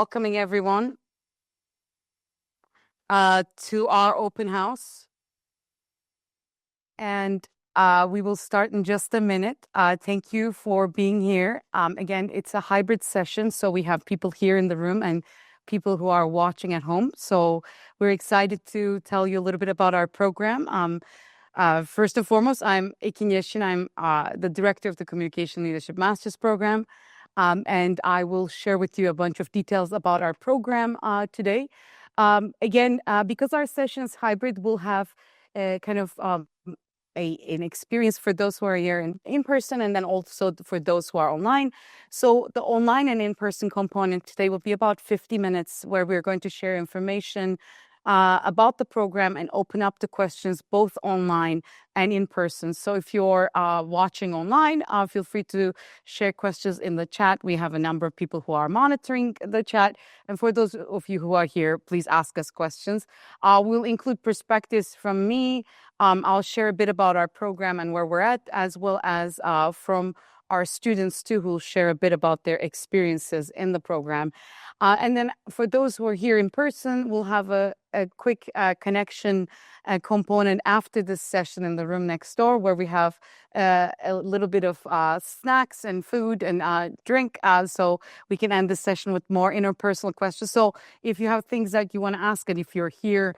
welcoming everyone to our open house. And we will start in just a minute. Thank you for being here. Again, it's a hybrid session, so we have people here in the room and people who are watching at home. So we're excited to tell you a little bit about our program. First and foremost, I'm Ekin Yeşin. I'm the director of the Communication Leadership Master's Program. And I will share with you a bunch of details about our program today. Again, because our session is hybrid, we'll have kind of an experience for those who are here in person, and then also for those who are online. So the online and in-person component today will be about 50 minutes, where we're going to share information about the program and open up the questions both online and in person. So if you're watching online, feel free to share questions in the chat. We have a number of people who are monitoring the chat. And for those of you who are here, please ask us questions. We'll include perspectives from me. I'll share a bit about our program and where we're at, as well as from our students too, who will share a bit about their experiences in the program. And then for those who are here in person, we'll have a quick connection component after this session in the room next door, where we have a little bit of snacks and food and drink, so we can end the session with more interpersonal questions. So if you have things that you want to ask, and if you're here,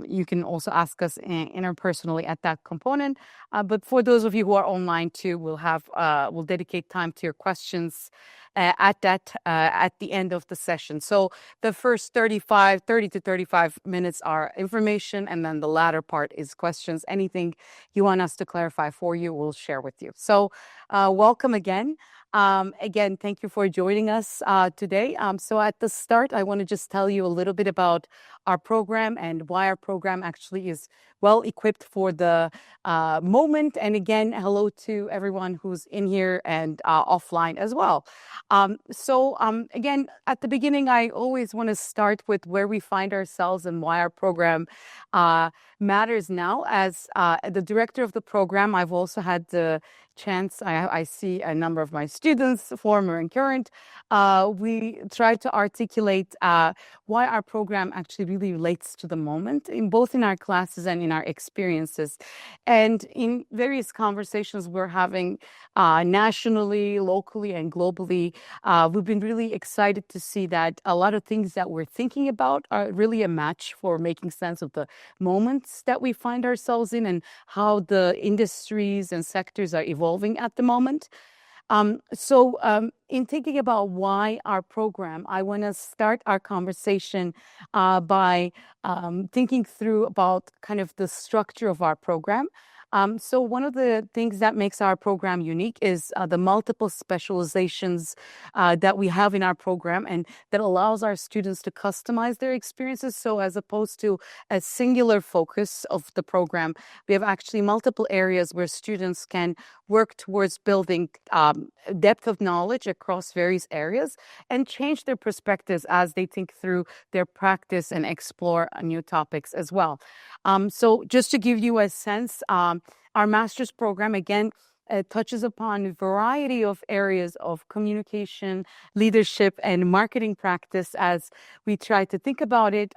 you can also ask us interpersonally at that component. But for those of you who are online too, we'll dedicate time to your questions at the end of the session. So the first 30 to 35 minutes are information, and then the latter part is questions. Anything you want us to clarify for you, we'll share with you. So welcome again. Again, thank you for joining us today. So at the start, I want to just tell you a little bit about our program and why our program actually is well equipped for the moment. And again, hello to everyone who's in here and offline as well. Again, at the beginning, I always want to start with where we find ourselves and why our program matters now. As the director of the program, I've also had the chance, I see a number of my students, former and current, we try to articulate why our program actually really relates to the moment, in both in our classes and in our experiences. And in various conversations we're having nationally, locally, and globally, we've been really excited to see that a lot of things that we're thinking about are really a match for making sense of the moments that we find ourselves in and how the industries and sectors are evolving at the moment. In thinking about why our program, I want to start our conversation by thinking through about kind of the structure of our program. So one of the things that makes our program unique is the multiple specializations that we have in our program, and that allows our students to customize their experiences. So as opposed to a singular focus of the program, we have actually multiple areas where students can work towards building depth of knowledge across various areas and change their perspectives as they think through their practice and explore new topics as well. So just to give you a sense, our master's program, again, touches upon a variety of areas of communication, leadership, and marketing practice as we try to think about it.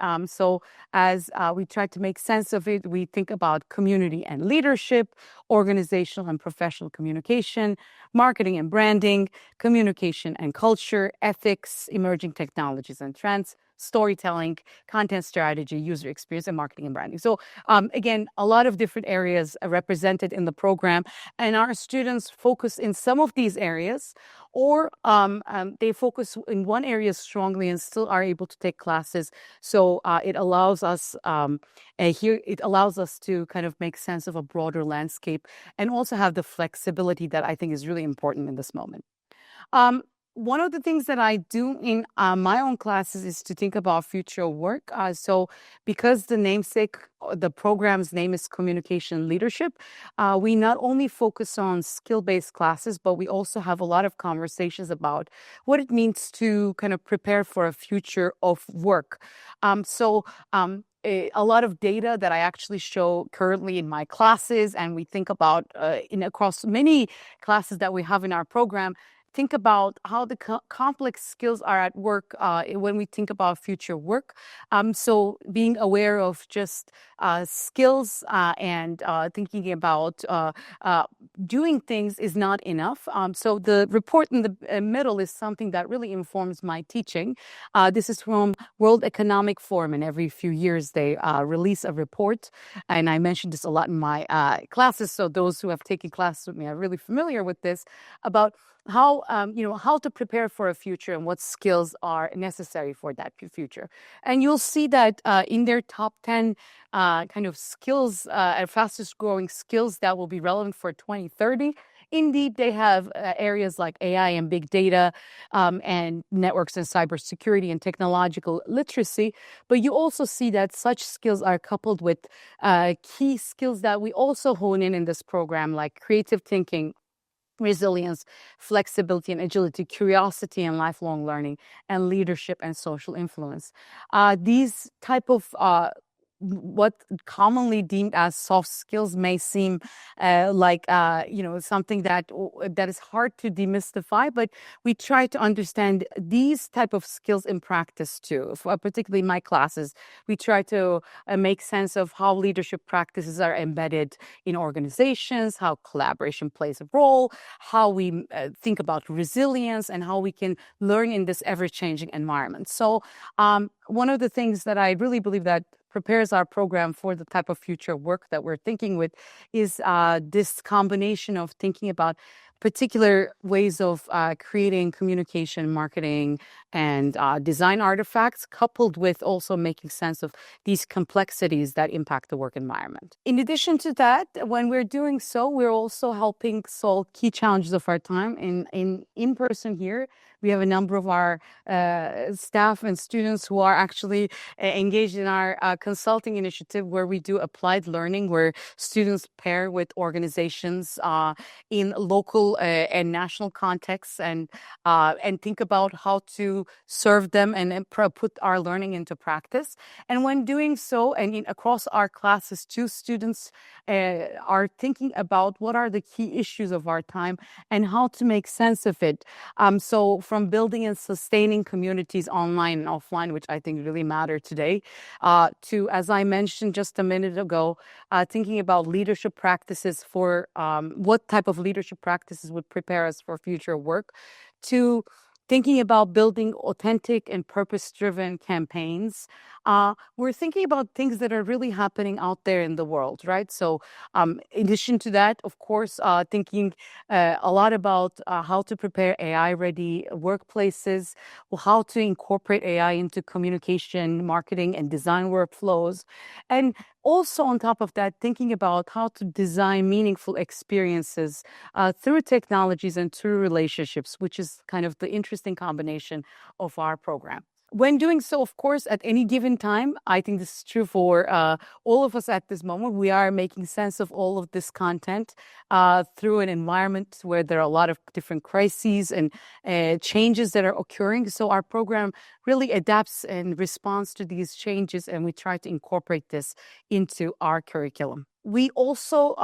As we try to make sense of it, we think about community and leadership, organizational and professional communication, marketing and branding, communication and culture, ethics, emerging technologies and trends, storytelling, content strategy, user experience, and marketing and branding. So again, a lot of different areas are represented in the program, and our students focus in some of these areas, or they focus in one area strongly and still are able to take classes. So it allows us to kind of make sense of a broader landscape and also have the flexibility that I think is really important in this moment. One of the things that I do in my own classes is to think about future work. So because the program's name is Communication Leadership, we not only focus on skill-based classes, but we also have a lot of conversations about what it means to kind of prepare for a future of work. A lot of data that I actually show currently in my classes, and we think about across many classes that we have in our program, think about how the complex skills are at work when we think about future work. So being aware of just skills and thinking about doing things is not enough. So the report in the middle is something that really informs my teaching. This is from World Economic Forum, and every few years they release a report. And I mentioned this a lot in my classes, so those who have taken classes with me are really familiar with this, about how how to prepare for a future and what skills are necessary for that future. And you'll see that in their top 10 kind of skills, fastest growing skills that will be relevant for 2030. Indeed, they have areas like AI and big data, and networks and cybersecurity and technological literacy. But you also see that such skills are coupled with key skills that we also hone in this program, like creative thinking, resilience, flexibility and agility, curiosity and lifelong learning, and leadership and social influence. These type of what commonly deemed as soft skills may seem like something that is hard to demystify, but we try to understand these type of skills in practice too. Particularly in my classes, we try to make sense of how leadership practices are embedded in organizations, how collaboration plays a role, how we think about resilience, and how we can learn in this ever-changing environment. So one of the things that I really believe that prepares our program for the type of future work that we're thinking with is this combination of thinking about particular ways of creating communication, marketing, and design artifacts, coupled with also making sense of these complexities that impact the work environment. In addition to that, when we're doing so, we're also helping solve key challenges of our time. In person here, we have a number of our staff and students who are actually engaged in our consulting initiative, where we do applied learning, where students pair with organizations in local and national contexts, and think about how to serve them and put our learning into practice. And when doing so, and across our classes too, students are thinking about what are the key issues of our time and how to make sense of it. So from building and sustaining communities online and offline, which I think really matter today, to, as I mentioned just a minute ago, thinking about leadership practices for what type of leadership practices would prepare us for future work, to thinking about building authentic and purpose-driven campaigns. We're thinking about things that are really happening out there in the world, right? So in addition to that, of course, thinking a lot about how to prepare AI-ready workplaces, how to incorporate AI into communication, marketing, and design workflows. And also on top of that, thinking about how to design meaningful experiences through technologies and through relationships, which is kind of the interesting combination of our program. When doing so, of course, at any given time, I think this is true for all of us at this moment, we are making sense of all of this content through an environment where there are a lot of different crises and changes that are occurring. So our program really adapts and responds to these changes, and we try to incorporate this into our curriculum. We also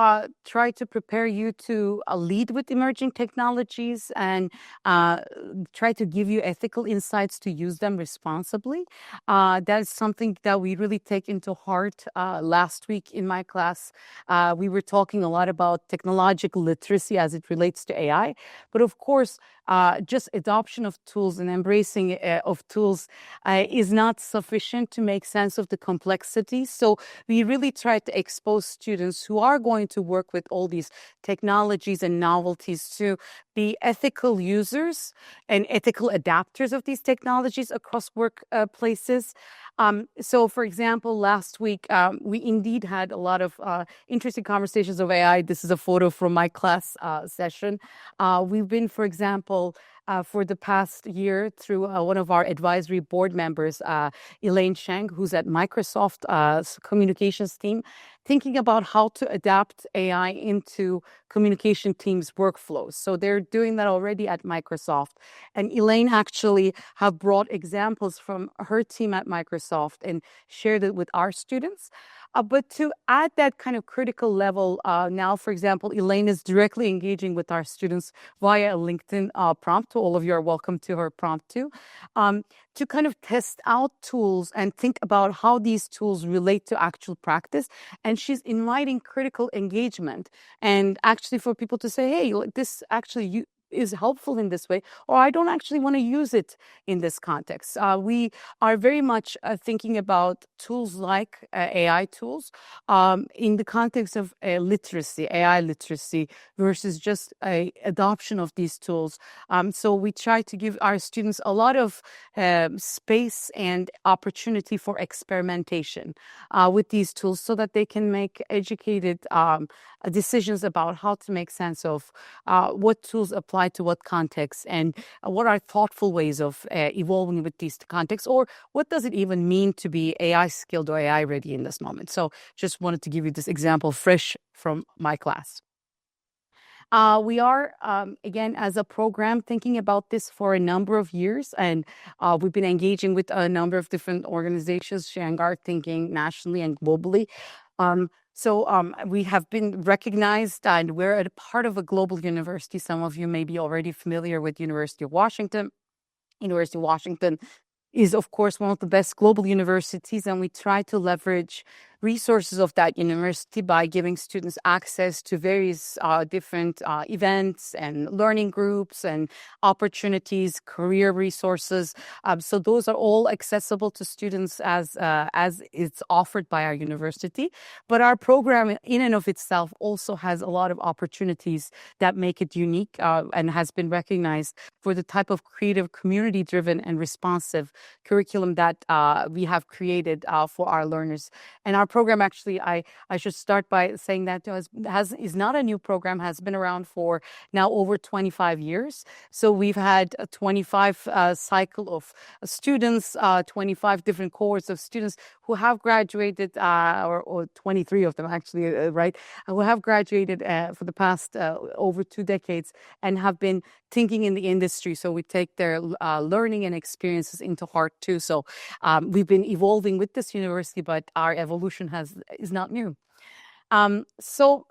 try to prepare you to lead with emerging technologies and try to give you ethical insights to use them responsibly. That is something that we really take into heart. Last week in my class, we were talking a lot about technological literacy as it relates to AI. But of course, just adoption of tools and embracing of tools is not sufficient to make sense of the complexity. So we really try to expose students who are going to work with all these technologies and novelties to be ethical users and ethical adapters of these technologies across workplaces. So, for example, last week, we indeed had a lot of interesting conversations of AI. This is a photo from my class session. We've been, for example, for the past year through one of our advisory board members, Elaine Cheng, who's at Microsoft communications team, thinking about how to adapt AI into communication teams' workflows. So they're doing that already at Microsoft. And Elaine actually have brought examples from her team at Microsoft and shared it with our students. But to add that kind of critical level, now, for example, Elaine is directly engaging with our students via a LinkedIn prompt. All of you are welcome to her prompt too, to kind of test out tools and think about how these tools relate to actual practice. And she's inviting critical engagement, and actually for people to say, hey, this actually is helpful in this way, or I don't actually want to use it in this context. We are very much thinking about tools like AI tools in the context of literacy, AI literacy, versus just adoption of these tools. So we try to give our students a lot of space and opportunity for experimentation with these tools, so that they can make educated decisions about how to make sense of what tools apply to what context, and what are thoughtful ways of evolving with these contexts, or what does it even mean to be AI skilled or AI ready in this moment. So just wanted to give you this example fresh from my class. We are, again, as a program, thinking about this for a number of years, and we've been engaging with a number of different organizations, Shanghai thinking nationally and globally. So we have been recognized, and we're a part of a global university. Some of you may be already familiar with University of Washington. University of Washington is, of course, one of the best global universities, and we try to leverage resources of that university by giving students access to various different events and learning groups and opportunities, career resources. So those are all accessible to students as it's offered by our university. But our program in and of itself also has a lot of opportunities that make it unique, and has been recognized for the type of creative, community-driven, and responsive curriculum that we have created for our learners. And our program, actually, I should start by saying that is not a new program, has been around for now over 25 years. So we've had a 25 cycle of students, 25 different cohorts of students who have graduated, or 23 of them actually, right, who have graduated for the past over 2 decades, and have been thinking in the industry. So we take their learning and experiences into heart too. So we've been evolving with this university, but our evolution is not new. So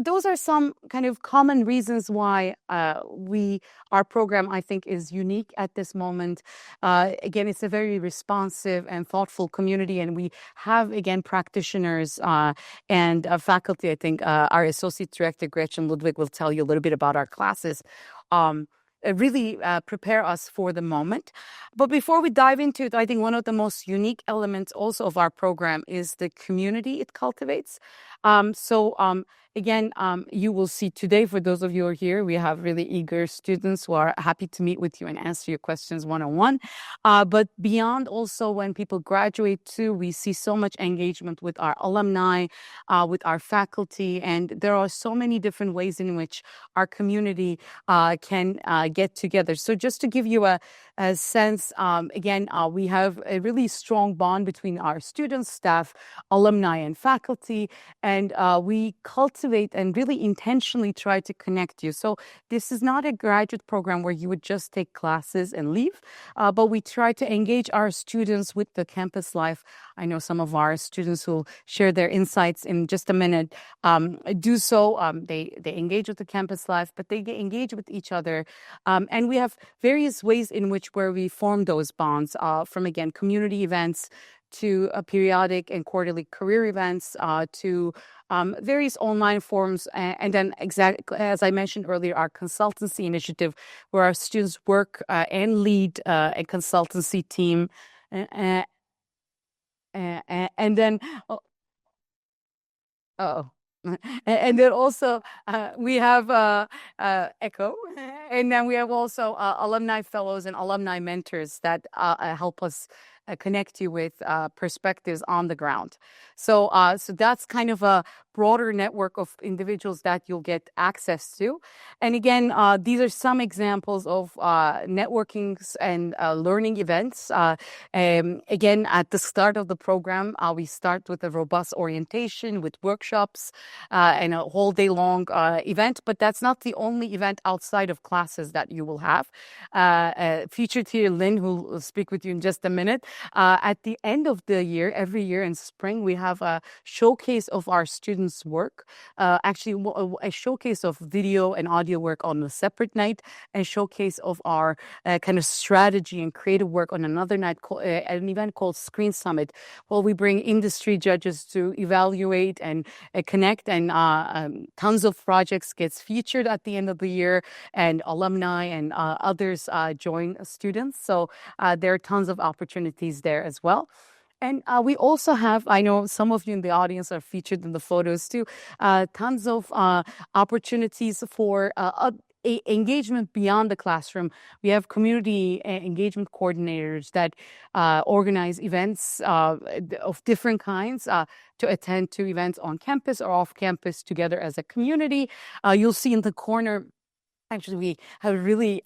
those are some kind of common reasons why our program, I think, is unique at this moment. Again, it's a very responsive and thoughtful community, and we have, again, practitioners and faculty. I think our Associate Director, Gretchen Ludwig, will tell you a little bit about our classes. Really prepare us for the moment. But before we dive into it, I think one of the most unique elements also of our program is the community it cultivates. Again, you will see today, for those of you who are here, we have really eager students who are happy to meet with you and answer your questions one-on-one. But beyond, also, when people graduate too, we see so much engagement with our alumni, with our faculty, and there are so many different ways in which our community can get together. So just to give you a sense, again, we have a really strong bond between our students, staff, alumni, and faculty, and we cultivate and really intentionally try to connect you. So this is not a graduate program where you would just take classes and leave, but we try to engage our students with the campus life. I know some of our students who share their insights in just a minute do so. They engage with the campus life, but they engage with each other. And we have various ways in which where we form those bonds, from, again, community events to periodic and quarterly career events, to various online forums, and then, exactly as I mentioned earlier, our consultancy initiative, where our students work and lead a consultancy team. And then, and then also we have ECHO, and then we have also alumni fellows and alumni mentors that help us connect you with perspectives on the ground. So that's kind of a broader network of individuals that you'll get access to. And again, these are some examples of networkings and learning events. Again, at the start of the program, we start with a robust orientation with workshops and a whole day long event. But that's not the only event outside of classes that you will have. Featured here, Lynn, who will speak with you in just a minute. At the end of the year, every year in spring, we have a showcase of our students' work. Actually, a showcase of video and audio work on a separate night, a showcase of our kind of strategy and creative work on another night, an event called Screen Summit. Well, we bring industry judges to evaluate and connect, and tons of projects gets featured at the end of the year, and alumni and others join students. So there are tons of opportunities there as well. And we also have, I know some of you in the audience are featured in the photos too, tons of opportunities for engagement beyond the classroom. We have community engagement coordinators that organize events of different kinds to attend to events on campus or off campus together as a community. You'll see in the corner, actually, we have a really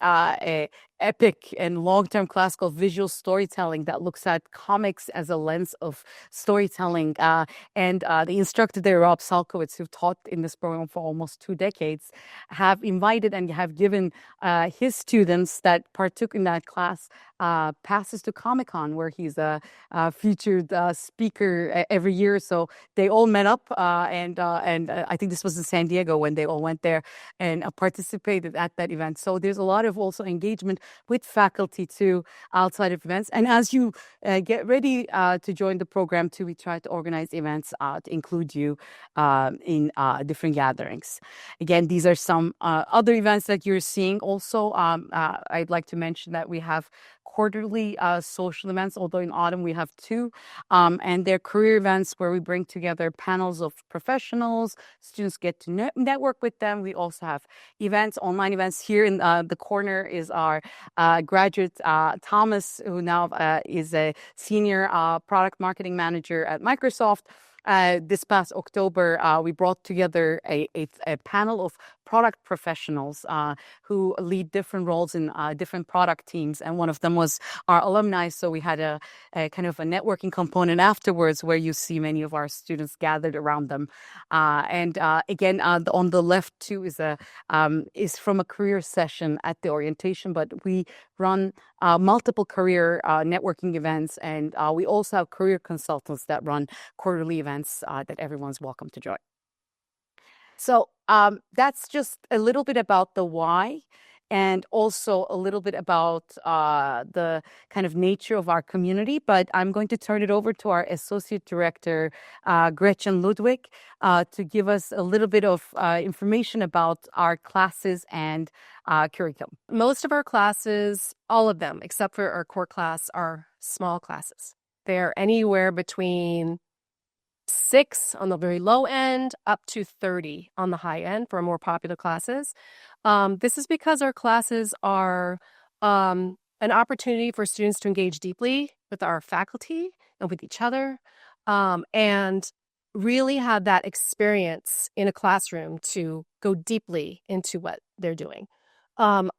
epic and long-term class called Visual Storytelling that looks at comics as a lens of storytelling. And the instructor there, Rob Salkowitz, who taught in this program for almost 2 decades, have invited and have given his students that partook in that class passes to Comic-Con, where he's a featured speaker every year. So they all met up, and I think this was in San Diego when they all went there and participated at that event. So there's a lot of also engagement with faculty too outside of events. And as you get ready to join the program too, we try to organize events to include you in different gatherings. Again, these are some other events that you're seeing. Also, I'd like to mention that we have quarterly social events, although in autumn we have 2, and they're career events where we bring together panels of professionals. Students get to network with them. We also have events, online events. Here in the corner is our graduate, Thomas, who now is a senior product marketing manager at Microsoft. This past October, we brought together a panel of product professionals who lead different roles in different product teams. And one of them was our alumni. So we had a kind of a networking component afterwards where you see many of our students gathered around them. And again, on the left too is from a career session at the orientation, but we run multiple career networking events. And we also have career consultants that run quarterly events that everyone's welcome to join. So that's just a little bit about the why, and also a little bit about the kind of nature of our community. But I'm going to turn it over to our Associate Director, Gretchen Ludwig, to give us a little bit of information about our classes and curriculum. Most of our classes, all of them, except for our core class, are small classes. They're anywhere between 6 on the very low end up to 30 on the high end for more popular classes. This is because our classes are an opportunity for students to engage deeply with our faculty and with each other, and really have that experience in a classroom to go deeply into what they're doing.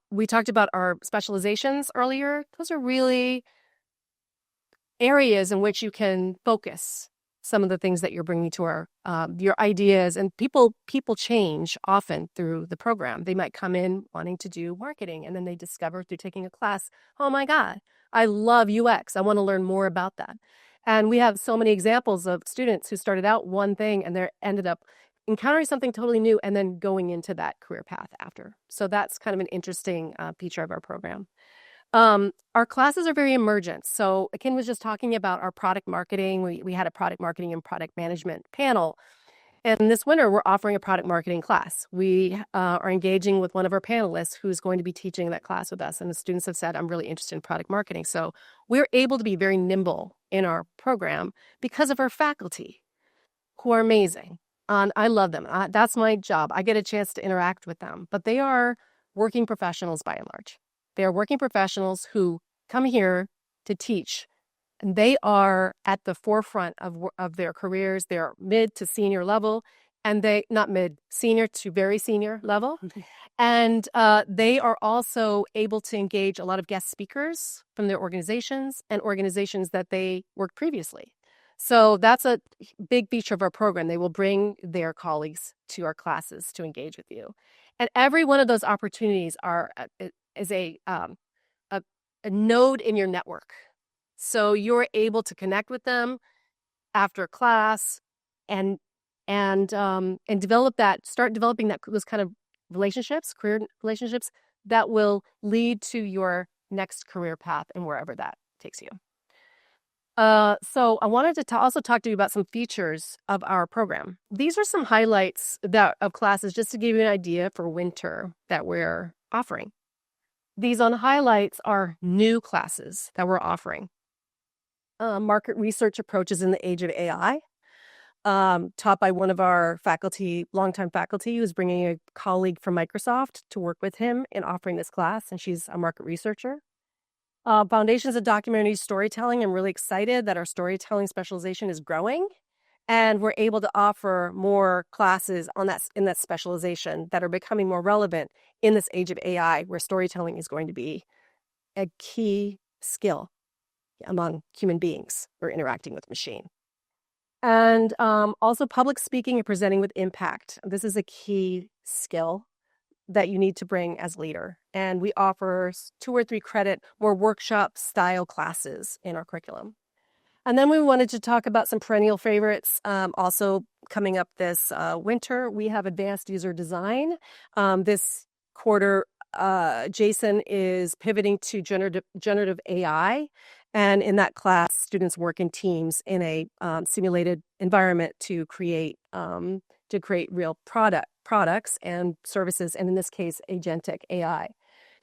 We talked about our specializations earlier. Those are really areas in which you can focus some of the things that you're bringing to your ideas. And people change often through the program. They might come in wanting to do marketing, and then they discover through taking a class, oh my God, I love UX. I want to learn more about that. And we have so many examples of students who started out one thing and they ended up encountering something totally new and then going into that career path after. So that's kind of an interesting feature of our program. Our classes are very emergent. So Ken was just talking about our product marketing. We had a product marketing and product management panel. And this winter, we're offering a product marketing class. We are engaging with one of our panelists who's going to be teaching that class with us. And the students have said, I'm really interested in product marketing. So we're able to be very nimble in our program because of our faculty, who are amazing. I love them. That's my job. I get a chance to interact with them. But they are working professionals by and large. They are working professionals who come here to teach, and they are at the forefront of their careers. They're mid to senior level, and they not mid, senior to very senior level. And they are also able to engage a lot of guest speakers from their organizations and organizations that they worked previously. So that's a big feature of our program. They will bring their colleagues to our classes to engage with you. And every one of those opportunities is a node in your network. So you're able to connect with them after class and start developing those kind of relationships, career relationships that will lead to your next career path and wherever that takes you. So I wanted to also talk to you about some features of our program. These are some highlights of classes just to give you an idea for winter that we're offering. These on highlights are new classes that we're offering. Market research approaches in the age of AI, taught by one of our longtime faculty, who's bringing a colleague from Microsoft to work with him in offering this class, and she's a market researcher. Foundations of Documentary Storytelling. I'm really excited that our storytelling specialization is growing, and we're able to offer more classes in that specialization that are becoming more relevant in this age of AI, where storytelling is going to be a key skill among human beings who are interacting with machine. And also public speaking and presenting with impact. This is a key skill that you need to bring as leader. And we offer 2 or 3 credit, more workshop style classes in our curriculum. And then we wanted to talk about some perennial favorites. Also coming up this winter, we have advanced user design. This quarter, Jason is pivoting to generative AI. And in that class, students work in teams in a simulated environment to create real products and services, and in this case, agentic AI.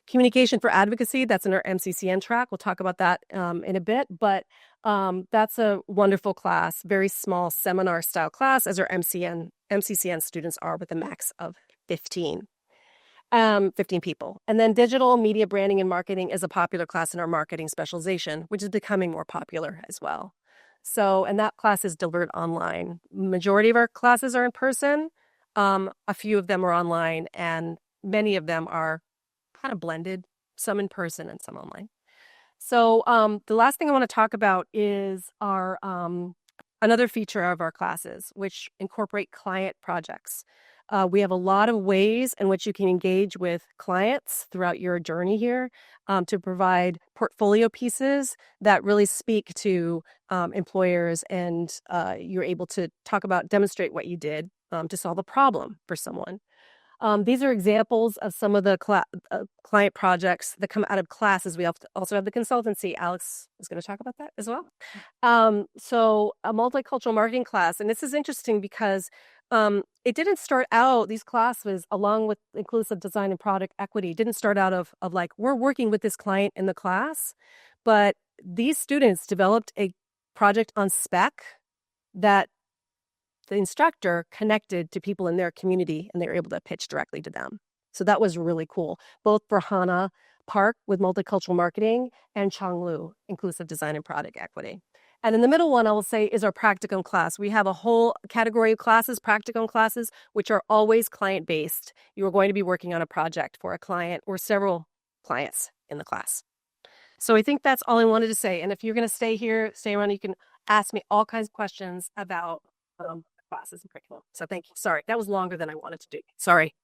Communication for advocacy, that's in our MCCN track. We'll talk about that in a bit, but that's a wonderful class, very small seminar-style class, as our MCCN students are, with a max of 15 people. And then digital media branding and marketing is a popular class in our marketing specialization, which is becoming more popular as well. So, and that class is delivered online. Majority of our classes are in person. A few of them are online, and many of them are kind of blended, some in person and some online. So the last thing I want to talk about is our another feature of our classes, which incorporate client projects. We have a lot of ways in which you can engage with clients throughout your journey here to provide portfolio pieces that really speak to employers, and you're able to demonstrate what you did to solve a problem for someone. These are examples of some of the client projects that come out of classes. We also have the consultancy. Alex is going to talk about that as well. So a multicultural marketing class. And this is interesting because it didn't start out, these classes, along with inclusive design and product equity, didn't start out of like, we're working with this client in the class, but these students developed a project on spec that the instructor connected to people in their community, and they were able to pitch directly to them. So that was really cool, both for Hannah Park with multicultural marketing and Chong Lu, inclusive design and product equity. And in the middle one, I will say, is our practicum class. We have a whole category of classes, practicum classes, which are always client-based. You are going to be working on a project for a client or several clients in the class. So I think that's all I wanted to say. And if you're going to stay around, you can ask me all kinds of questions about classes and curriculum. So thank you. Sorry, that was longer than I wanted to do. Sorry.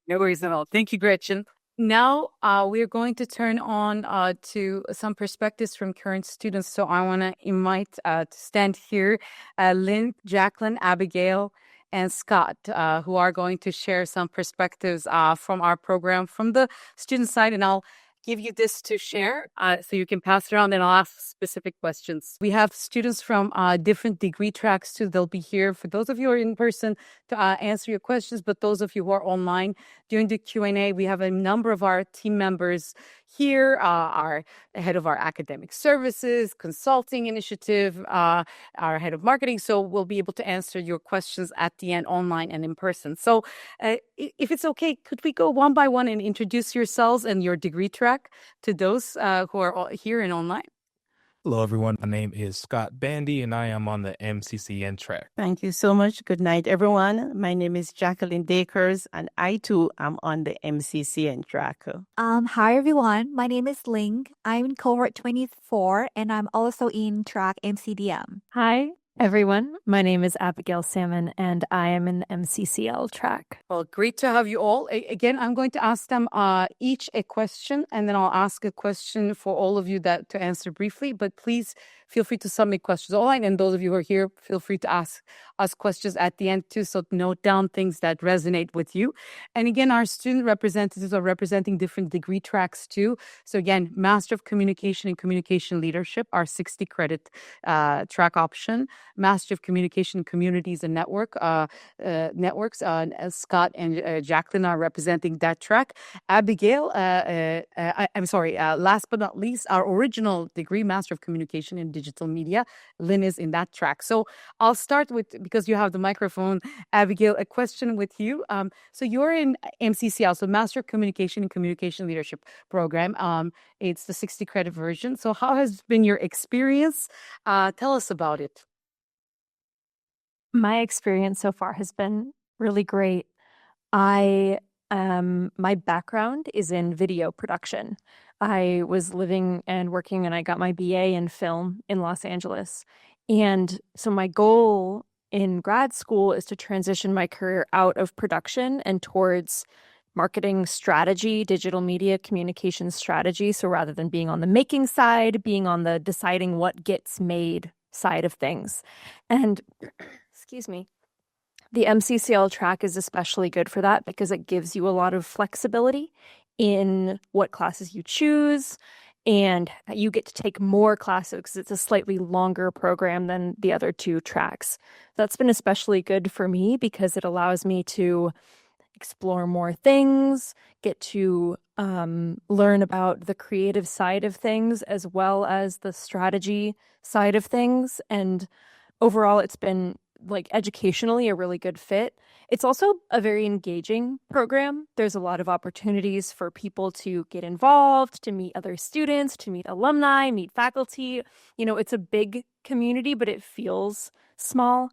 No worries at all. Thank you, Gretchen. Now we're going to turn on to some perspectives from current students. So I want to invite to stand here Lynn, Jacqueline, Abigail, and Scott, who are going to share some perspectives from our program from the student side. And I'll give you this to share so you can pass it around, and I'll ask specific questions. We have students from different degree tracks too. They'll be here for those of you who are in person to answer your questions, but those of you who are online during the Q&A, we have a number of our team members here, our head of our academic services, consulting initiative, our head of marketing. So we'll be able to answer your questions at the end, online and in person. So if it's okay, could we go one by one and introduce yourselves and your degree track to those who are here and online? Hello, everyone. My name is Scott Bandy, and I am on the MCCN track. Thank you so much. Good night, everyone. My name is Jacqueline Dakers, and I too am on the MCCN track. Hi everyone. My name is Ling. I'm in cohort 24 and I'm also in track MCDM. Hi, everyone. My name is Abigail Salmon, and I am in the MCCL track. Well, great to have you all. Again, I'm going to ask them each a question, and then I'll ask a question for all of you that to answer briefly. But please feel free to submit questions online, and those of you who are here, feel free to ask us questions at the end too. So note down things that resonate with you. And again, our student representatives are representing different degree tracks too. So again, Master of Communication and Communication Leadership, our 60 credit track option. Master of Communication, Communities and Networks. Scott and Jacqueline are representing that track. Abigail, I'm sorry, last but not least, our original degree, Master of Communication in Digital Media, Lynn is in that track. So I'll start with, because you have the microphone, Abigail, a question with you. So you're in MCCL, so Master of Communication and Communication Leadership program. It's the 60 credit version. So how has been your experience? Tell us about it. My experience so far has been really great. My background is in video production. I was living and working, and I got my BA in film in Los Angeles. And so my goal in grad school is to transition my career out of production and towards marketing strategy, digital media communication strategy. So rather than being on the making side, being on the deciding what gets made side of things. And excuse me, the MCCL track is especially good for that because it gives you a lot of flexibility in what classes you choose, and you get to take more classes because it's a slightly longer program than the other two tracks. That's been especially good for me because it allows me to explore more things, get to learn about the creative side of things as well as the strategy side of things. And overall, it's been like educationally a really good fit. It's also a very engaging program. There's a lot of opportunities for people to get involved, to meet other students, to meet alumni, meet faculty. You know, it's a big community, but it feels small.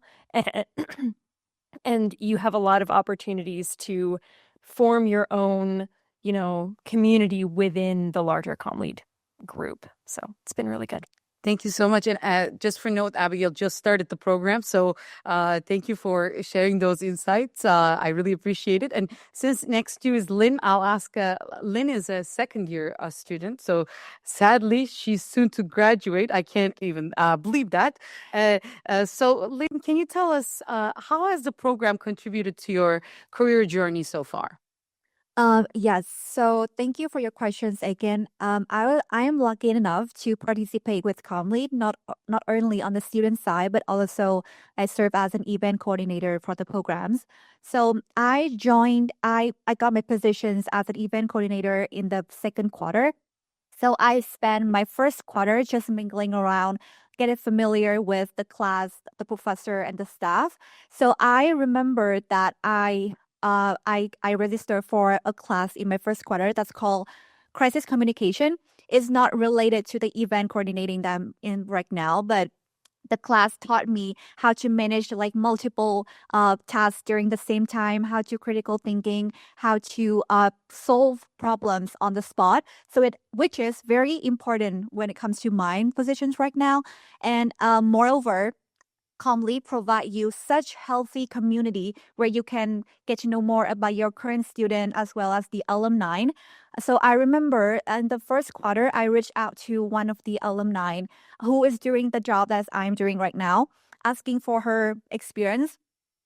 And you have a lot of opportunities to form your own, you know, community within the larger CommLead group. So it's been really good. Thank you so much. And just for note, Abigail just started the program. So thank you for sharing those insights. I really appreciate it. And since next to you is Lynn, I'll ask, Lynn is a second year student. So sadly, she's soon to graduate. I can't even believe that. So Lynn, can you tell us how has the program contributed to your career journey so far? Yes. So thank you for your questions again. I am lucky enough to participate with CommLead, not only on the student side, but also I serve as an event coordinator for the programs. So I got my positions as an event coordinator in the second quarter. So I spent my first quarter just mingling around, getting familiar with the class, the professor, and the staff. So I remember that I registered for a class in my first quarter that's called Crisis Communication. It's not related to the event coordinating that I'm in right now, but the class taught me how to manage like multiple tasks during the same time, how to critical thinking, how to solve problems on the spot. So which is very important when it comes to my positions right now. And moreover, CommLead provide you such healthy community where you can get to know more about your current student as well as the alumni. So I remember in the first quarter, I reached out to one of the alumni who is doing the job that I'm doing right now, asking for her experience.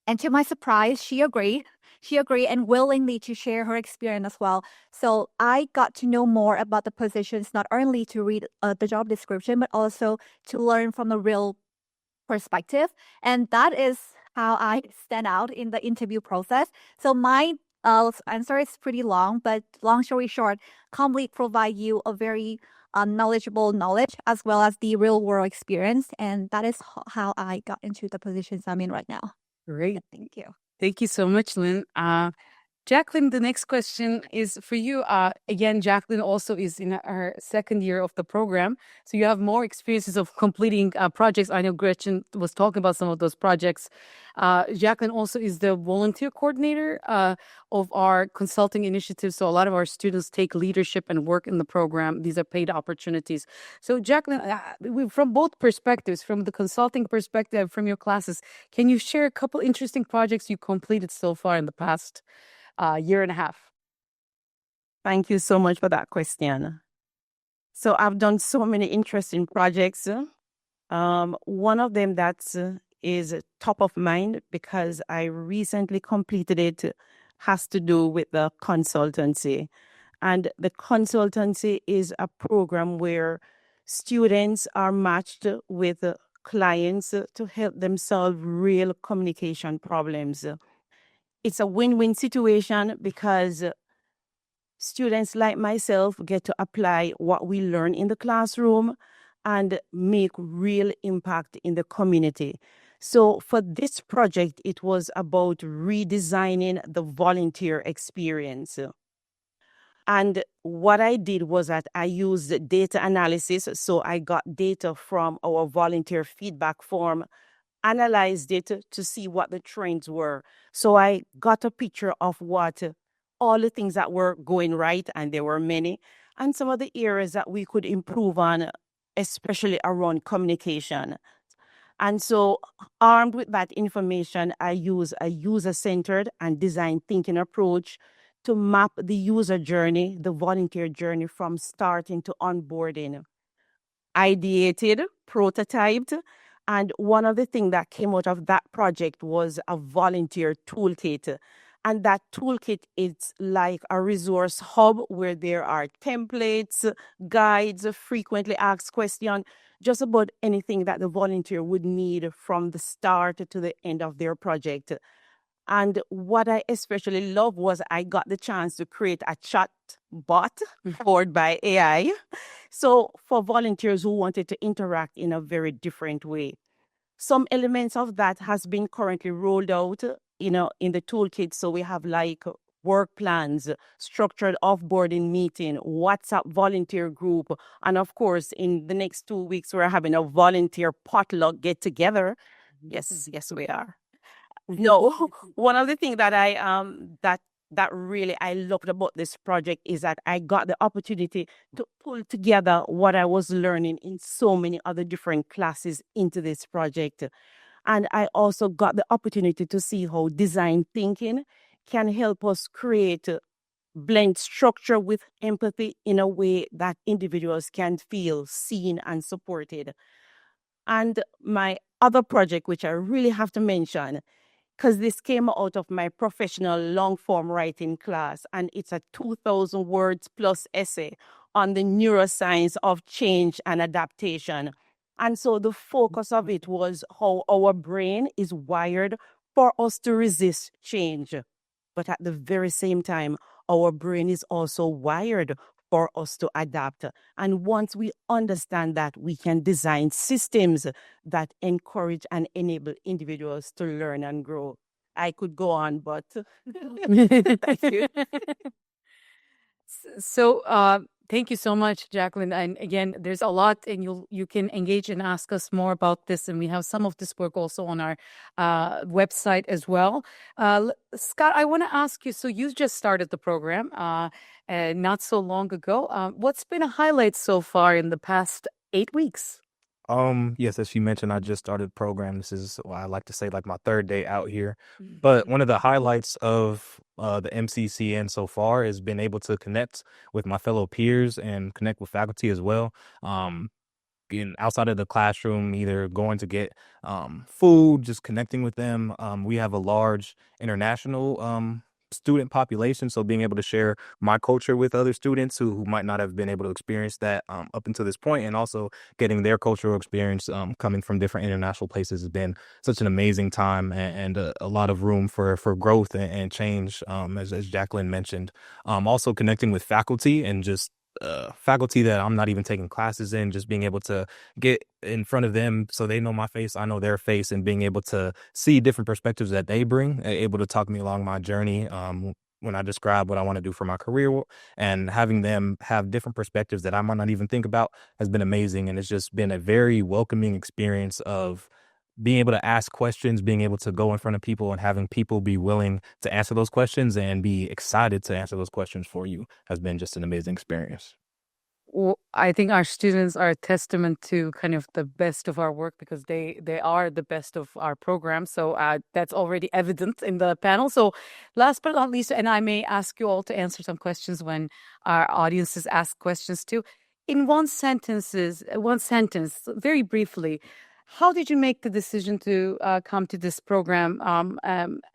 And to my surprise, she agreed. She agreed and willingly to share her experience as well. So I got to know more about the positions, not only to read the job description, but also to learn from the real perspective. And that is how I stand out in the interview process. So my answer is pretty long, but long story short, CommLead provide you a very knowledgeable knowledge as well as the real world experience. And that is how I got into the positions I'm in right now. Great. Thank you. Thank you so much, Lynn. Jacqueline, the next question is for you. Again, Jacqueline also is in her second year of the program, so you have more experiences of completing projects. I know Gretchen was talking about some of those projects. Jacqueline also is the volunteer coordinator of our consulting initiative. So a lot of our students take leadership and work in the program. These are paid opportunities. So Jacqueline, from both perspectives, from the consulting perspective, from your classes, can you share a couple interesting projects you completed so far in the past year and a half? Thank you so much for that question. So I've done so many interesting projects. One of them that is top of mind because I recently completed it has to do with the consultancy. And the consultancy is a program where students are matched with clients to help them solve real communication problems. It's a win-win situation because students like myself get to apply what we learn in the classroom and make real impact in the community. So for this project, it was about redesigning the volunteer experience. And what I did was that I used data analysis. So I got data from our volunteer feedback form, analyzed it to see what the trends were. So I got a picture of what all the things that were going right, and there were many, and some of the areas that we could improve on, especially around communication. And so, armed with that information, I use a user-centered and design thinking approach to map the user journey, the volunteer journey from starting to onboarding. Ideated, prototyped, and one of the things that came out of that project was a volunteer toolkit. And that toolkit is like a resource hub where there are templates, guides, frequently asked questions, just about anything that the volunteer would need from the start to the end of their project. And what I especially love was I got the chance to create a chat bot powered by AI. So for volunteers who wanted to interact in a very different way. Some elements of that has been currently rolled out, in the toolkit. So we have like work plans, structured offboarding meeting, WhatsApp volunteer group. And of course, in the next 2 weeks, we're having a volunteer potluck get together. Yes, we are. No, one of the things that that really I loved about this project is that I got the opportunity to pull together what I was learning in so many other different classes into this project. And I also got the opportunity to see how design thinking can help us create blend structure with empathy in a way that individuals can feel seen and supported. And my other project, which I really have to mention, because this came out of my professional long form writing class, and it's a 2,000 words plus essay on the neuroscience of change and adaptation. And so the focus of it was how our brain is wired for us to resist change. But at the very same time, our brain is also wired for us to adapt. And once we understand that, we can design systems that encourage and enable individuals to learn and grow. I could go on, but thank you. So thank you so much, Jacqueline. And again, there's a lot, and you can engage and ask us more about this. And we have some of this work also on our website as well. Scott, I want to ask you, so you just started the program not so long ago. What's been a highlight so far in the past 8 weeks? Yes, as you mentioned, I just started the program. This is, I like to say, like my third day out here. But one of the highlights of the MCCN so far has been able to connect with my fellow peers and connect with faculty as well. Being outside of the classroom, either going to get food, just connecting with them. We have a large international student population, so being able to share my culture with other students who might not have been able to experience that up until this point, and also getting their cultural experience coming from different international places has been such an amazing time, and a lot of room for growth and change, as Jacqueline mentioned. Also connecting with faculty and just faculty that I'm not even taking classes in, just being able to get in front of them so they know my face, I know their face, and being able to see different perspectives that they bring, able to talk me along my journey. when I describe what I want to do for my career, and having them have different perspectives that I might not even think about has been amazing. And it's just been a very welcoming experience of being able to ask questions, being able to go in front of people and having people be willing to answer those questions and be excited to answer those questions for you has been just an amazing experience. I think our students are a testament to kind of the best of our work because they are the best of our program. So that's already evident in the panel. So last but not least, and I may ask you all to answer some questions when our audiences ask questions too. In one sentence, very briefly, how did you make the decision to come to this program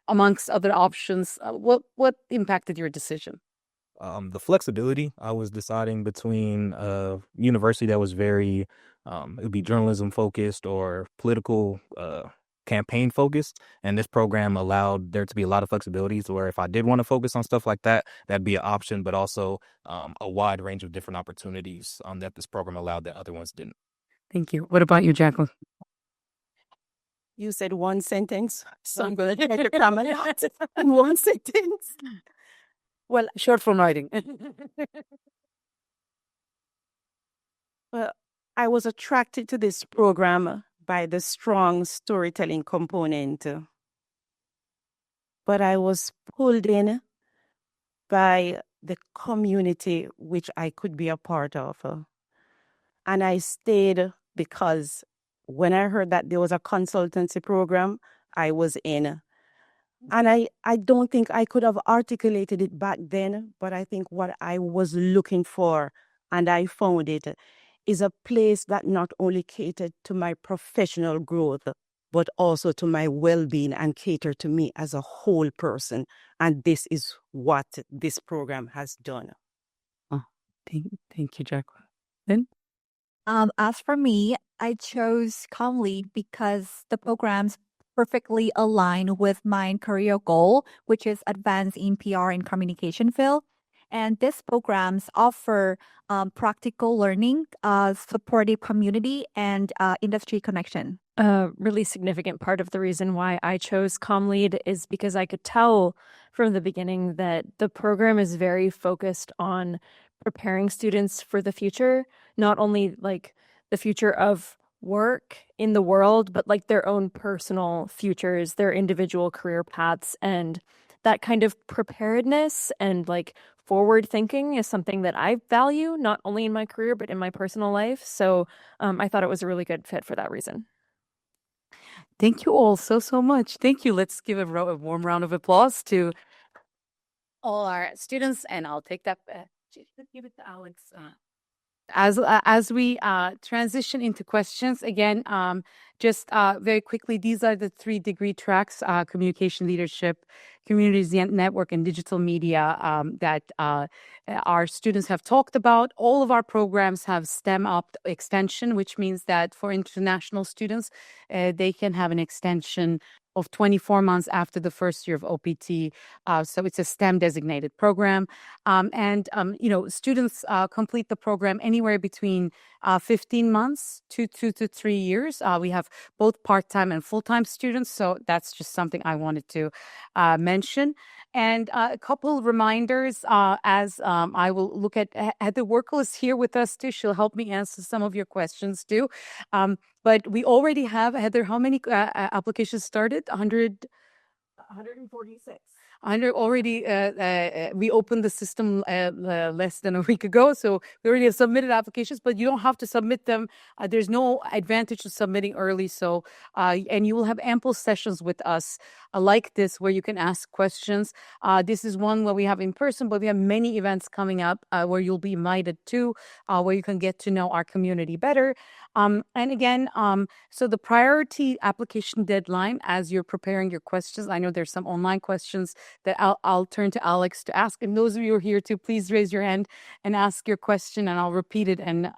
amongst other options? What impacted your decision? The flexibility, I was deciding between a university that was very, it would be journalism focused or political campaign focused. And this program allowed there to be a lot of flexibilities where if I did want to focus on stuff like that, that'd be an option, but also a wide range of different opportunities that this program allowed that other ones didn't. Thank you. What about you, Jacqueline? You said one sentence, so I'm going to try to cram a lot in one sentence. Well, Short form writing. well, I was attracted to this program by the strong storytelling component, but I was pulled in by the community which I could be a part of. And I stayed because when I heard that there was a consultancy program, I was in. And I don't think I could have articulated it back then, but I think what I was looking for, and I found it, is a place that not only catered to my professional growth, but also to my well-being and cater to me as a whole person. And this is what this program has done. Thank you, Jacqueline. As for me, I chose ComLead because the programs perfectly align with my career goal, which is advance in PR and communication field. And these programs offer practical learning, supportive community, and industry connection. A really significant part of the reason why I chose ComLead is because I could tell from the beginning that the program is very focused on preparing students for the future, not only like the future of work in the world, but like their own personal futures, their individual career paths. And that kind of preparedness and like forward thinking is something that I value, not only in my career, but in my personal life. So I thought it was a really good fit for that reason. Thank you all so much. Thank you. Let's give a warm round of applause to all our students, and I'll take that. Give it to Alex. As we transition into questions again, just very quickly, these are the 3 degree tracks: communication leadership, communities network, and digital media that our students have talked about. All of our programs have STEM up extension, which means that for international students, they can have an extension of 24 months after the first year of OPT. So it's a STEM designated program. Students complete the program anywhere between 15 months to 2 to 3 years. We have both part-time and full-time students. So that's just something I wanted to mention. And a couple reminders as I will look at Heather Werkel is here with us too. She'll help me answer some of your questions too. But we already have, Heather, how many applications started? 146. Already, we opened the system less than a week ago, so we already have submitted applications, but you don't have to submit them. There's no advantage to submitting early, so and you will have ample sessions with us like this where you can ask questions. This is one where we have in person, but we have many events coming up where you'll be invited to, where you can get to know our community better. And again, so the priority application deadline as you're preparing your questions, I know there's some online questions that I'll turn to Alex to ask. And those of you who are here too, please raise your hand and ask your question, and I'll repeat it and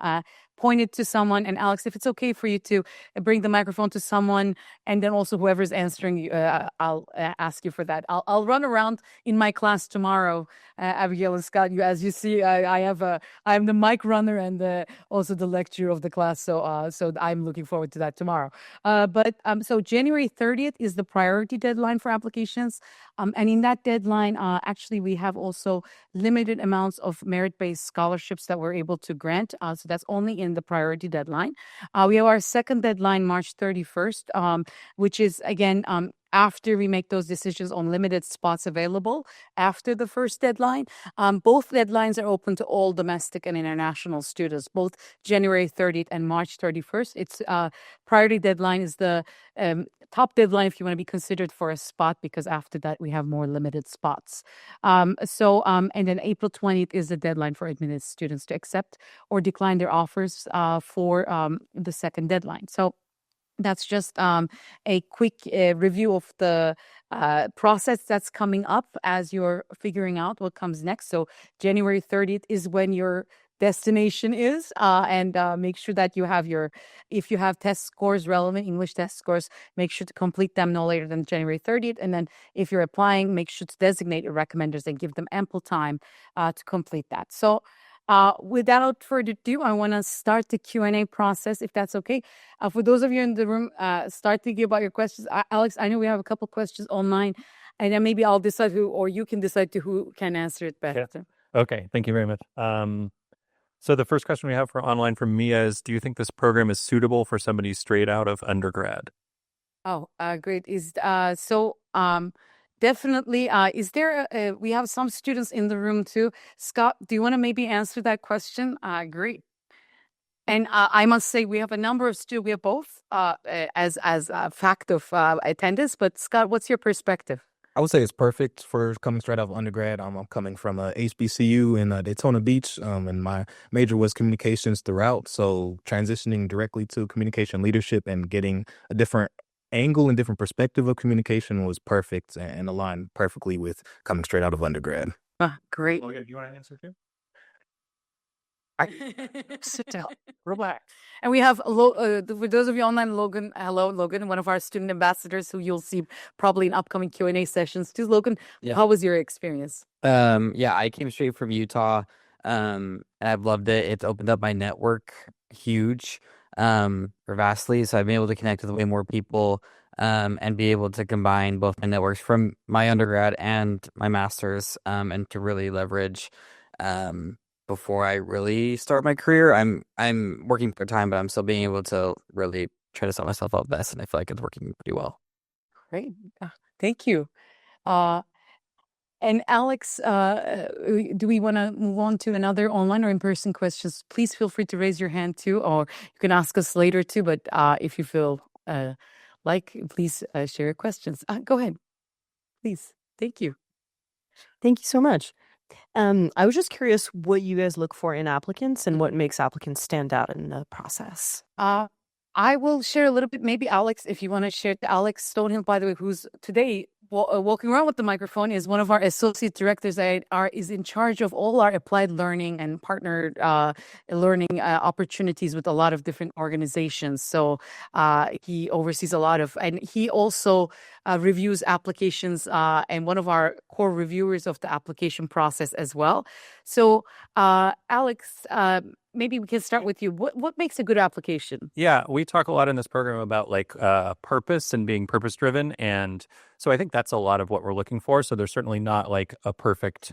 point it to someone. And Alex, if it's okay for you to bring the microphone to someone, and then also whoever's answering you, I'll ask you for that. I'll run around in my class tomorrow, Abigail and Scott. As you see, I'm the mic runner and also the lecturer of the class. So I'm looking forward to that tomorrow. So January 30th is the priority deadline for applications. And in that deadline, actually, we have also limited amounts of merit-based scholarships that we're able to grant. So that's only in the priority deadline. We have our second deadline, March 31st, which is, again, after we make those decisions on limited spots available after the first deadline. Both deadlines are open to all domestic and international students, both January 30th and March 31st. It's priority deadline is the top deadline if you want to be considered for a spot, because after that we have more limited spots. And then April 20th is the deadline for admitted students to accept or decline their offers for the second deadline. So that's just a quick review of the process that's coming up as you're figuring out what comes next. So January 30th is when your destination is, and make sure that if you have test scores, relevant English test scores, make sure to complete them no later than January 30th. And then if you're applying, make sure to designate your recommenders and give them ample time to complete that. So without further ado, I want to start the Q&A process, if that's okay. For those of you in the room, start thinking about your questions. Alex, I know we have a couple questions online, and then maybe I'll decide or you can decide who can answer it better. Yeah. Okay, thank you very much. So the first question we have for online from Mia is, do you think this program is suitable for somebody straight out of undergrad? Oh, great. Definitely. Is there? We have some students in the room too. Scott, do you want to maybe answer that question? Great. And I must say, we have a number of students. We have both as a fact of attendance. But Scott, what's your perspective? I would say it's perfect for coming straight out of undergrad. I'm coming from HBCU in Daytona Beach, and my major was communications throughout. So transitioning directly to communication leadership and getting a different angle and different perspective of communication was perfect and aligned perfectly with coming straight out of undergrad. Great. Logan, do you want to answer too? Sit down, relax. And we have for those of you online, Logan. Hello, Logan, one of our student ambassadors who you'll see probably in upcoming Q&A sessions too. Logan, how was your experience? I came straight from Utah, and I've loved it. It's opened up my network vastly, so I've been able to connect with way more people and be able to combine both my networks from my undergrad and my master's, and to really leverage before I really start my career. I'm working part-time, but I'm still being able to really try to set myself up best, and I feel like it's working pretty well. Great. Thank you. And Alex, do we want to move on to another online or in-person questions? Please feel free to raise your hand too, or you can ask us later too. But if you feel please share your questions. Go ahead, please. Thank you. Thank you so much. I was just curious what you guys look for in applicants and what makes applicants stand out in the process. I will share a little bit. Maybe Alex, if you want to share. Alex Stonehill, by the way, who's today walking around with the microphone, is one of our associate directors that is in charge of all our applied learning and partnered learning opportunities with a lot of different organizations. So he oversees a lot of, and he also reviews applications and one of our core reviewers of the application process as well. So Alex, maybe we can start with you. What makes a good application? Yeah, we talk a lot in this program about purpose and being purpose driven. And so I think that's a lot of what we're looking for. So there's certainly not like a perfect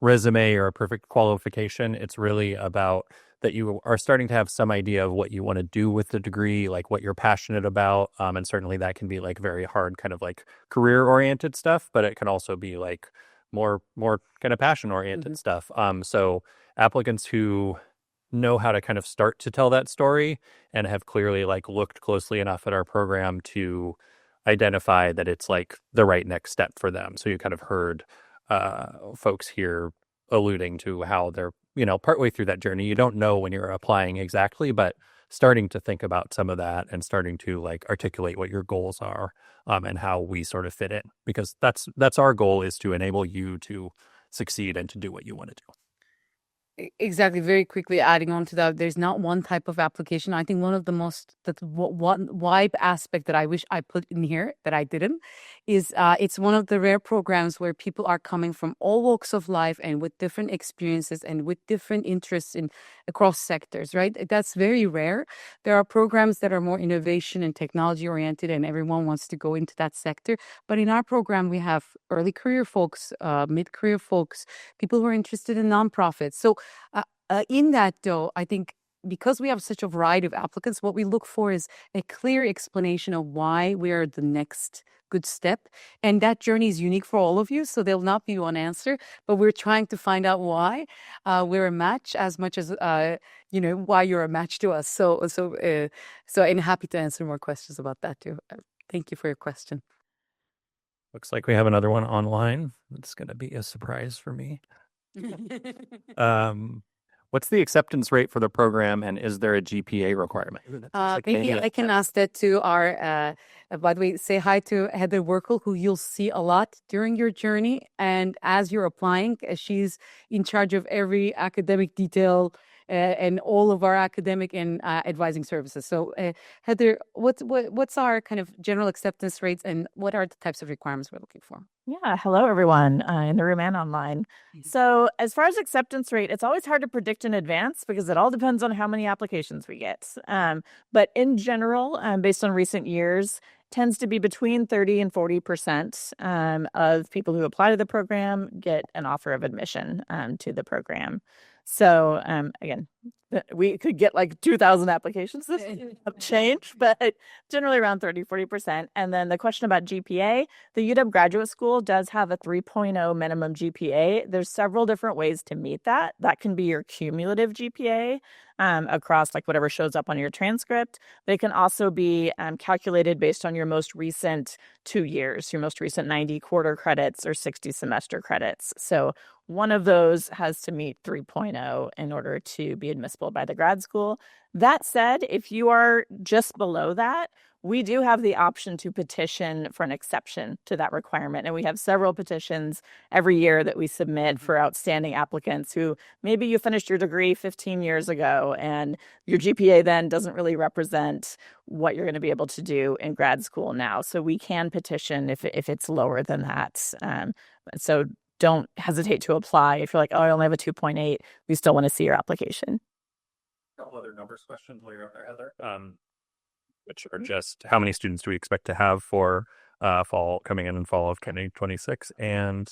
resume or a perfect qualification. It's really about that you are starting to have some idea of what you want to do with the degree, like what you're passionate about. And certainly that can be like very hard kind of like career oriented stuff, but it can also be like more kind of passion oriented stuff. So applicants who know how to kind of start to tell that story and have clearly like looked closely enough at our program to identify that it's like the right next step for them. So you kind of heard folks here alluding to how they're, partway through that journey. You don't know when you're applying exactly, but starting to think about some of that and starting to like articulate what your goals are and how we sort of fit in, because that's our goal, is to enable you to succeed and to do what you want to do. Exactly. Very quickly adding on to that, there's not one type of application. I think one of the most that one vibe aspect that I wish I put in here that I didn't is it's one of the rare programs where people are coming from all walks of life and with different experiences and with different interests in across sectors. Right, that's very rare. There are programs that are more innovation and technology oriented, and everyone wants to go into that sector. But in our program, we have early career folks, mid career folks, people who are interested in nonprofits. So in that, though, I think because we have such a variety of applicants, what we look for is a clear explanation of why we are the next good step. And that journey is unique for all of you. So there'll not be one answer, but we're trying to find out why we're a match as much as, why you're a match to us. So I'm happy to answer more questions about that too. Thank you for your question. Looks like we have another one online. It's going to be a surprise for me. What's the acceptance rate for the program, and is there a GPA requirement? Maybe I can ask that to our, by the way, say hi to Heather Werkel, who you'll see a lot during your journey. And as you're applying, she's in charge of every academic detail and all of our academic and advising services. So Heather, what's our kind of general acceptance rates, and what are the types of requirements we're looking for? Yeah, hello everyone in the room and online. So as far as acceptance rate, it's always hard to predict in advance because it all depends on how many applications we get. But in general, based on recent years, tends to be between 30 and 40% of people who apply to the program get an offer of admission to the program. So again, we could get like 2,000 applications. This would change, but generally around 30-40%. And then the question about GPA, the UW Graduate School does have a 3.0 minimum GPA. There's several different ways to meet that. That can be your cumulative GPA across like whatever shows up on your transcript. They can also be calculated based on your most recent 2 years, your most recent 90 quarter credits or 60 semester credits. So one of those has to meet 3.0 in order to be admissible by the grad school. That said, if you are just below that, we do have the option to petition for an exception to that requirement. And we have several petitions every year that we submit for outstanding applicants who maybe you finished your degree 15 years ago and your GPA then doesn't really represent what you're going to be able to do in grad school now. So we can petition if it's lower than that. So don't hesitate to apply. If you're like, oh, I only have a 2.8, we still want to see your application. A couple other numbers questions while you're up there, Heather. Which are just how many students do we expect to have for fall coming in fall of 2026, and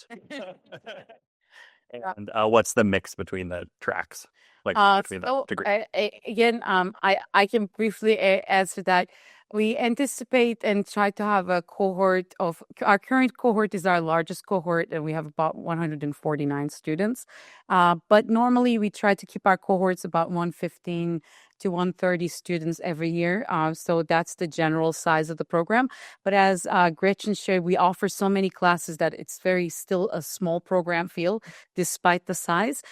what's the mix between the tracks, like between the degree? I can briefly answer that. We anticipate and try to have a cohort of our current cohort is our largest cohort, and we have about 149 students. But normally we try to keep our cohorts about 115 to 130 students every year. So that's the general size of the program. But as Gretchen shared, we offer so many classes that it's very still a small program feel despite the size.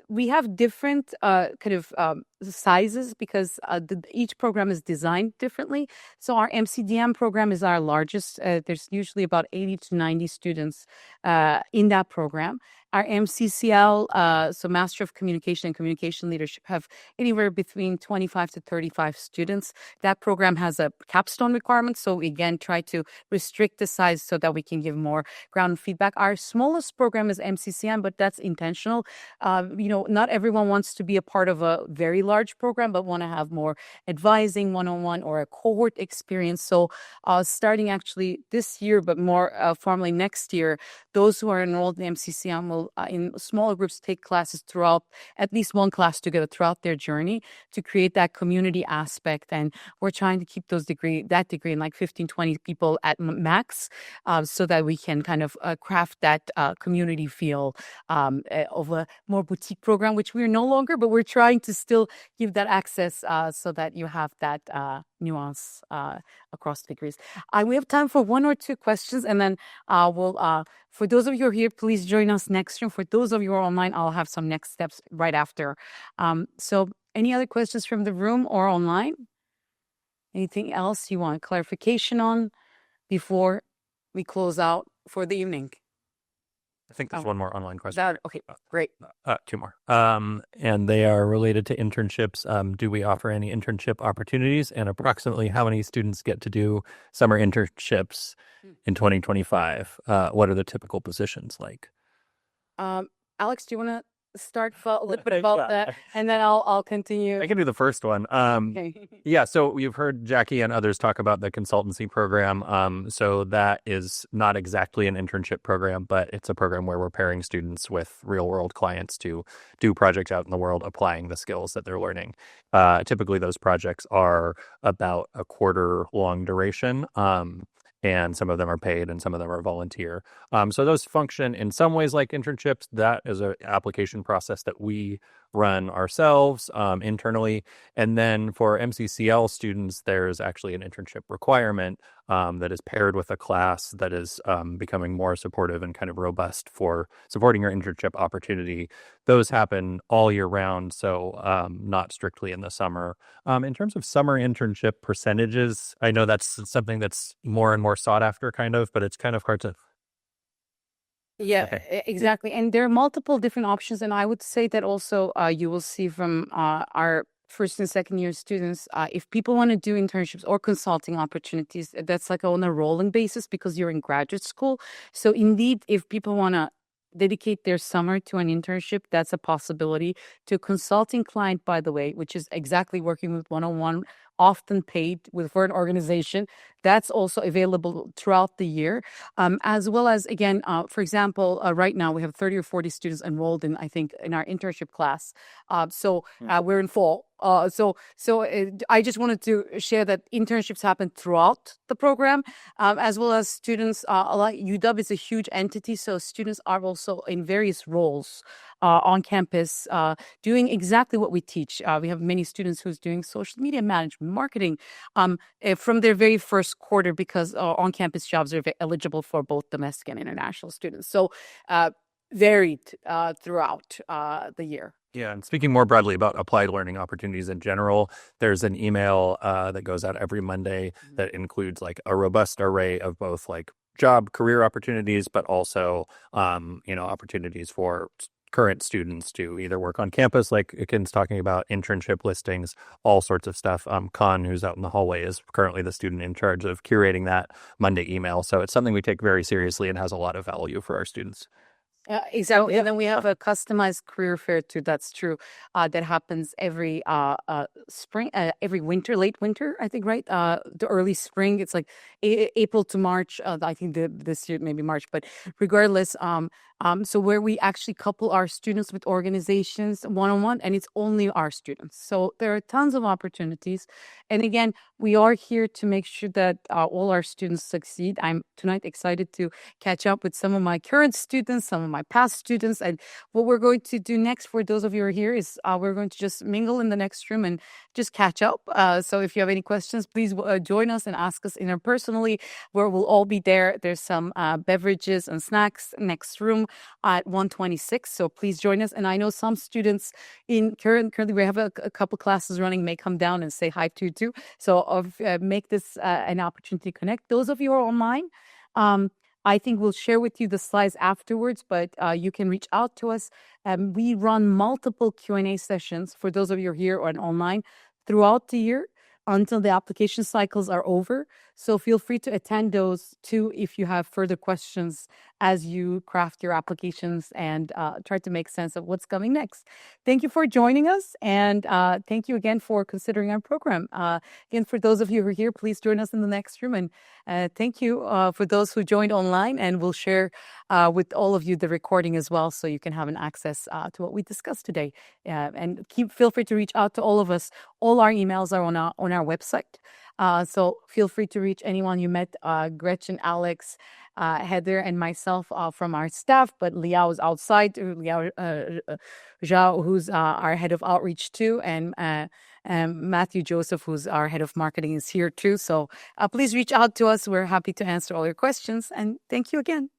We have different sizes because each program is designed differently. So our MCDM program is our largest. There's usually about 80 to 90 students in that program. Our MCCL, so Master of Communication and Communication Leadership, have anywhere between 25 to 35 students. That program has a capstone requirement. So we again try to restrict the size so that we can give more ground feedback. Our smallest program is MCCM, but that's intentional. Not everyone wants to be a part of a very large program, but want to have more advising one-on-one or a cohort experience. So starting actually this year, but more formally next year, those who are enrolled in MCCM will in smaller groups take classes throughout, at least one class together throughout their journey to create that community aspect. And we're trying to keep that degree in like 15, 20 people at max so that we can kind of craft that community feel of a more boutique program, which we're no longer, but we're trying to still give that access so that you have that nuance across degrees. We have time for one or two questions, and then we'll, for those of you who are here, please join us next room. For those of you who are online, I'll have some next steps right after. So any other questions from the room or online? Anything else you want clarification on before we close out for the evening? I think there's Oh, one more online question. that okay, great. Two more. And they are related to internships. Do we offer any internship opportunities? And approximately how many students get to do summer internships in 2025? What are the typical positions like? Alex, do you want to start a little bit about that, and then I'll continue. I can do the first one. Okay. Yeah, so you've heard Jackie and others talk about the consultancy program. So that is not exactly an internship program, but it's a program where we're pairing students with real world clients to do projects out in the world, applying the skills that they're learning. Typically, those projects are about a quarter long duration. And some of them are paid and some of them are volunteer. So those function in some ways like internships. That is an application process that we run ourselves internally. And then for MCCL students, there's actually an internship requirement that is paired with a class that is becoming more supportive and kind of robust for supporting your internship opportunity. Those happen all year round, so not strictly in the summer. In terms of summer internship percentages, I know that's something that's more and more sought after, kind of, but it's kind of hard to. Yeah, Okay. exactly. And there are multiple different options. And I would say that also you will see from our first and second year students, if people want to do internships or consulting opportunities, that's like on a rolling basis because you're in graduate school. So indeed, if people want to dedicate their summer to an internship, that's a possibility. To a consulting client, by the way, which is exactly working with one-on-one, often paid with for an organization, that's also available throughout the year, as well as again, for example, right now we have 30 or 40 students enrolled in, I think, in our internship class. So we're in fall. So I just wanted to share that internships happen throughout the program, as well as students. Like UW is a huge entity, so students are also in various roles on campus, doing exactly what we teach. We have many students who's doing social media management, marketing, from their very first quarter because on-campus jobs are eligible for both domestic and international students. So varied throughout the year. Yeah, and speaking more broadly about applied learning opportunities in general, there's an email that goes out every Monday that includes like a robust array of both like job career opportunities, but also opportunities for current students to either work on campus, like Akin's talking about, internship listings, all sorts of stuff. Khan, who's out in the hallway, is currently the student in charge of curating that Monday email. So it's something we take very seriously and has a lot of value for our students. Exactly. And then we have a customized career fair too. That's true. That happens every spring, every winter, late winter, I think, right? The early spring. It's like April to March. I think this year maybe March, but regardless, so where we actually couple our students with organizations one-on-one, and it's only our students. So there are tons of opportunities. And again, we are here to make sure that all our students succeed. I'm tonight excited to catch up with some of my current students, some of my past students. And what we're going to do next for those of you who are here is we're going to just mingle in the next room and just catch up. So if you have any questions, please join us and ask us interpersonally, where we'll all be there. There's some beverages and snacks next room at 126. So please join us. And I know some students currently we have a couple classes running may come down and say hi to you too. So make this an opportunity to connect. Those of you who are online, I think we'll share with you the slides afterwards, but you can reach out to us. We run multiple Q&A sessions for those of you who are here or online throughout the year until the application cycles are over. So feel free to attend those too if you have further questions as you craft your applications and try to make sense of what's coming next. Thank you for joining us, and thank you again for considering our program. Again, for those of you who are here, please join us in the next room. And thank you for those who joined online, and we'll share with all of you the recording as well, so you can have an access to what we discussed today. And feel free to reach out to all of us. All our emails are on our website. So feel free to reach anyone you met, Gretchen, Alex, Heather, and myself from our staff. But Liao is outside. Liao Zhao, who's our head of outreach too, and Matthew Joseph, who's our head of marketing, is here too. So please reach out to us. We're happy to answer all your questions. And thank you again.